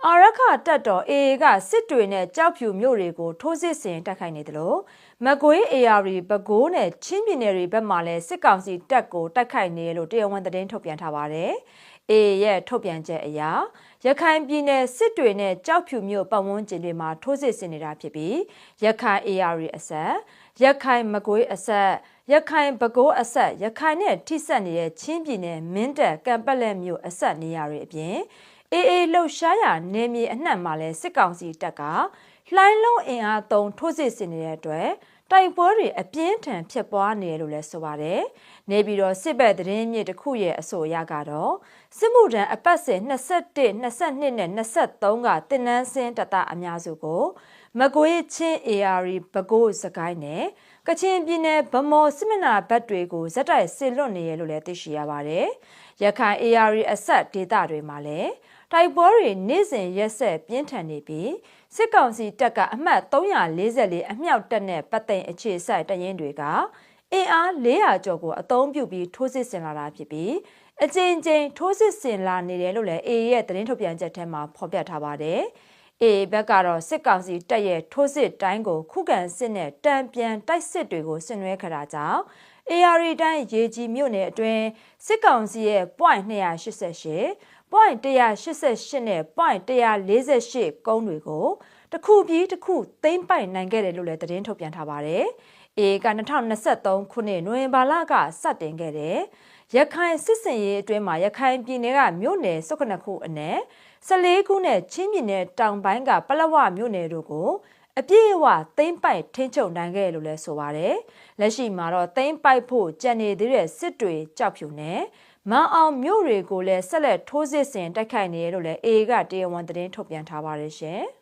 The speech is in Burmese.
အာရခတက်တော် AA ကစစ်တွေနဲ့ကြောက်ဖြူမြို့တွေကိုထိုးစစ်ဆင်တိုက်ခိုက်နေတယ်လို့မကွေး AR ပဲခူးနဲ့ချင်းပြည်နယ်တွေဘက်မှလည်းစစ်ကောင်စီတပ်ကိုတိုက်ခိုက်နေတယ်လို့တရားဝင်သတင်းထုတ်ပြန်ထားပါတယ်။ AA ရဲ့ထုတ်ပြန်ချက်အရရခိုင်ပြည်နယ်စစ်တွေနဲ့ကြောက်ဖြူမြို့ပတ်ဝန်းကျင်တွေမှာထိုးစစ်ဆင်နေတာဖြစ်ပြီးရခိုင် AR အဆက်ရခိုင်မကွေးအဆက်ရခိုင်ပဲခူးအဆက်ရခိုင်နဲ့ထိစပ်နေတဲ့ချင်းပြည်နယ်မင်းတပ်ကံပက်လက်မြို့အဆက်နေရာတွေအပြင်AA လှုပ်ရှားရာနေမြေအနှံ့မှာလဲစစ်ကောင်စီတပ်ကလှိုင်းလုံးအင်အားသုံးထိုးစစ်ဆင်နေတဲ့အတွက်တိုက်ပွဲတွေအပြင်းထန်ဖြစ်ပွားနေတယ်လို့လဲဆိုပါတယ်။နေပြီးတော့စစ်ဘက်သတင်းမြစ်တစ်ခုရဲ့အဆိုအရကတော့စစ်မှုထမ်းအပတ်စဉ်21 22နဲ့23ကတင်နန်းစင်းတပ်သားအများစုကိုမကွေးချင်း AR ပဲခူးစကိုင်းနဲ့ကချင်ပြည်နယ်ဗမော်စစ်မျက်နှာဘက်တွေကိုဇက်တိုက်ဆင်လွတ်နေရလို့လဲသိရှိရပါတယ်။ရခိုင် AR အဆက်ဒေသတွေမှာလဲတိုက်ပွဲတွေနေ့စဉ်ရက်ဆက်ပြင်းထန်နေပြီးစစ်ကောင်စီတပ်ကအမှတ်344အမြောက်တပ်နဲ့ပတ်သိမ်အခြေစိုက်တပ်ရင်းတွေကအင်အား400ကျော်ကိုအသုံးပြုပြီးထိုးစစ်ဆင်လာတာဖြစ်ပြီးအကြိမ်ကြိမ်ထိုးစစ်ဆင်လာနေတယ်လို့လည်း AA ရဲ့သတင်းထုတ်ပြန်ချက်ထဲမှာဖော်ပြထားပါတယ်။ AA ဘက်ကတော့စစ်ကောင်စီတပ်ရဲ့ထိုးစစ်တိုင်းကိုခုခံစစ်နဲ့တံပြန်တိုက်စစ်တွေကိုဆင်နွှဲခတာကြောင့် AR တိုင်းရေကြီးမြို့နယ်အတွင်းစစ်ကောင်စီရဲ့ .288 .188 နဲ့ .148 ကုန်းတွေကိုတစ်ခုပြီးတစ်ခုသိမ်းပိုက်နိုင်ခဲ့တယ်လို့လည်းသတင်းထုတ်ပြန်ထားပါတယ်။ AA က2023ခုနှစ်နိုဝင်ဘာလကစတင်ခဲ့တဲ့ရခိုင်စစ်စင်ရေးအတွင်းမှာရခိုင်ပြည်နယ်ကမြို့နယ်19ခုအနက်14ခုနဲ့ချင်းပြည်နယ်တောင်ပိုင်းကပလက်ဝမြို့နယ်တို့ကိုအပြည့်အဝသိမ်းပိုက်ထိန်းချုပ်နိုင်ခဲ့လို့လည်းဆိုပါတယ်။လက်ရှိမှာတော့သိမ်းပိုက်ဖို့ကြံနေသေးတဲ့စစ်တွေကြောက်ဖြူနဲ့မန်အောင်မြို့တွေကိုလည်းဆက်လက်ထိုးစစ်ဆင်တိုက်ခိုက်နေရလို့လည်း AA ကတရားဝင်သတင်းထုတ်ပြန်ထားပါတယ်ရှင်။